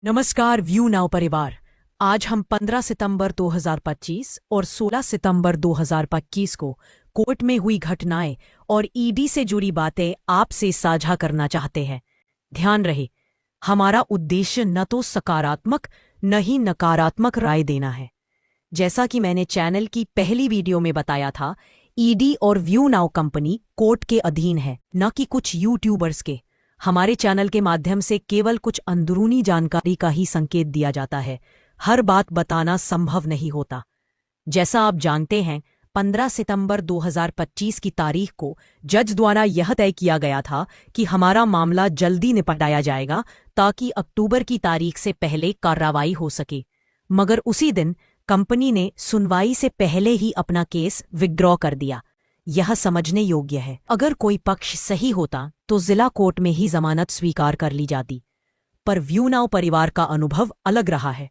नमस्कार view now परिवार। आज हम 15 सितंबर 2025 और 16 सितंबर 2025 को कोर्ट में हुई घटनाएं और ईडी से जुड़ी बातें आपसे साझा करना चाहते हैं। ध्यान रहे, हमारा उद्देश्य न तो सकारात्मक न ही नकारात्मक राय देना है। जैसा कि मैंने चैनल की पहली वीडियो में बताया था, ईडी और व्यू नाउ कंपनी कोर्ट के अधीन है, न कि कुछ यूट्यूबर्स के। हमारे चैनल के माध्यम से केवल कुछ अंदरूनी जानकारी का ही संकेत दिया जाता है, हर बात बताना संभव नहीं होता। जैसा आप जानते हैं, 15 सितंबर 2025 की तारीख को जज द्वारा यह तय किया गया था कि हमारा मामला जल्दी निपटाया जाएगा ताकि अक्टूबर की तारीख से पहले कार्रवाई हो सके। मगर उसी दिन कंपनी ने सुनवाई से पहले ही अपना केस विथड्रॉ कर दिया। यह समझने योग्य है, अगर कोई पक्ष सही होता तो जिला कोर्ट में ही जमानत स्वीकार कर ली जाती। पर व्यू नाउ परिवार का अनुभव अलग रहा है।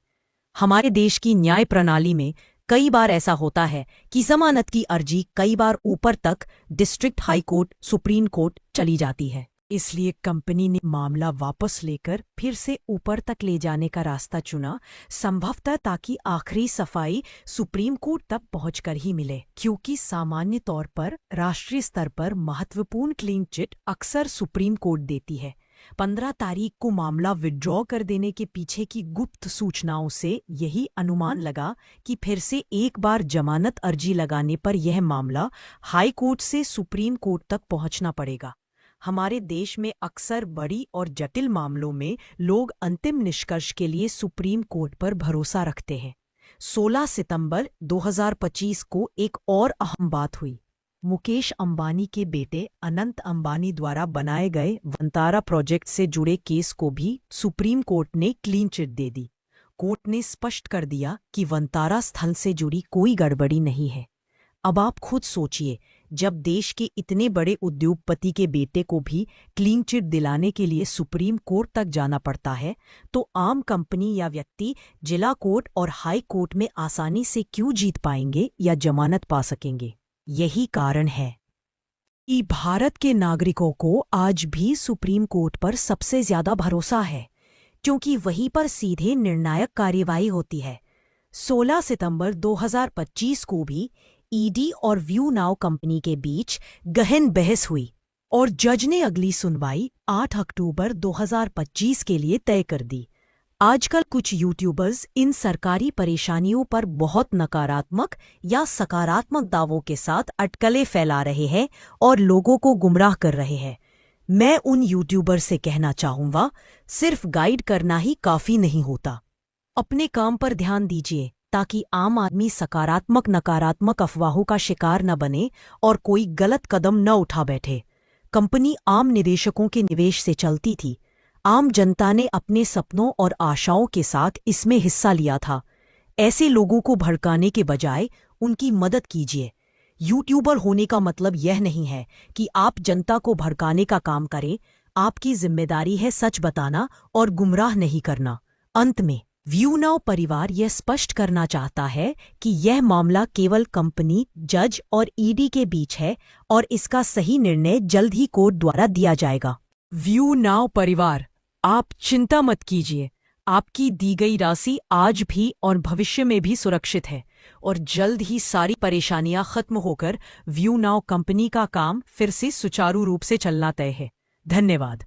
हमारे देश की न्याय प्रणाली में कई बार ऐसा होता है कि जमानत की अर्जी कई बार ऊपर तक district high court, supreme court चली जाती है। इसलिए कंपनी ने मामला वापस लेकर फिर से ऊपर तक ले जाने का रास्ता चुना, संभवतः ताकि आखिरी सफाई सुप्रीम कोर्ट तक पहुंचकर ही मिले। क्योंकि सामान्य तौर पर राष्ट्रीय स्तर पर महत्वपूर्ण क्लीन चिट अक्सर सुप्रीम कोर्ट देती है। 15 तारीख को मामला विथड्रॉ कर देने के पीछे की गुप्त सूचनाओं से यही अनुमान लगा कि फिर से एक बार जमानत अर्जी लगाने पर यह मामला हाई कोर्ट से सुप्रीम कोर्ट तक पहुंचना पड़ेगा। हमारे देश में अक्सर बड़ी और जटिल मामलों में लोग अंतिम निष्कर्ष के लिए सुप्रीम कोर्ट पर भरोसा रखते हैं। 16 सितंबर 2025 को एक और अहम बात हुई। मुकेश अंबानी के बेटे अनंत अंबानी द्वारा बनाए गए वंतारा प्रोजेक्ट से जुड़े केस को भी सुप्रीम कोर्ट ने क्लीन चिट दे दी। कोर्ट ने स्पष्ट कर दिया कि वंतारा स्थल से जुड़ी कोई गड़बड़ी नहीं है। अब आप खुद सोचिए, जब देश के इतने बड़े उद्योगपति के बेटे को भी क्लीन चिट दिलाने के लिए सुप्रीम कोर्ट तक जाना पड़ता है, तो आम कंपनी या व्यक्ति जिला कोर्ट और हाई कोर्ट में आसानी से क्यों जीत पाएंगे या जमानत पा सकेंगे? यही कारण है कि भारत के नागरिकों को आज भी सुप्रीम कोर्ट पर सबसे ज्यादा भरोसा है, क्योंकि वहीं पर सीधे निर्णायक कार्यवाही होती है। 16 सितंबर 2025 को भी ईडी और व्यू नाउ कंपनी के बीच गहन बहस हुई और जज ने अगली सुनवाई 8 अक्टूबर 2025 के लिए तय कर दी। आजकल कुछ यूट्यूबर्स इन सरकारी परेशानियों पर बहुत नकारात्मक या सकारात्मक दावों के साथ अटकलें फैला रहे हैं और लोगों को गुमराह कर रहे हैं। मैं उन यूट्यूबर से कहना चाहूंगा, सिर्फ गाइड करना ही काफी नहीं होता। अपने काम पर ध्यान दीजिए ताकि आम आदमी सकारात्मक नकारात्मक अफवाहों का शिकार न बने और कोई गलत कदम न उठा बैठे। कंपनी आम निवेशकों के निवेश से चलती थी। आम जनता ने अपने सपनों और आशाओं के साथ इसमें हिस्सा लिया था। ऐसे लोगों को भड़काने के बजाय उनकी मदद कीजिए। यूट्यूबर होने का मतलब यह नहीं है कि आप जनता को भड़काने का काम करें। आपकी जिम्मेदारी है सच बताना और गुमराह नहीं करना। अंत में व्यू नाउ परिवार यह स्पष्ट करना चाहता है कि यह मामला केवल कंपनी, जज और ईडी के बीच है और इसका सही निर्णय जल्द ही कोर्ट द्वारा दिया जाएगा। व्यू नाउ परिवार, आप चिंता मत कीजिए। आपकी दी गई राशि आज भी और भविष्य में भी सुरक्षित है और जल्द ही सारी परेशानियां खत्म होकर व्यू नाउ कंपनी का काम फिर से सुचारू रूप से चलना तय है। धन्यवाद।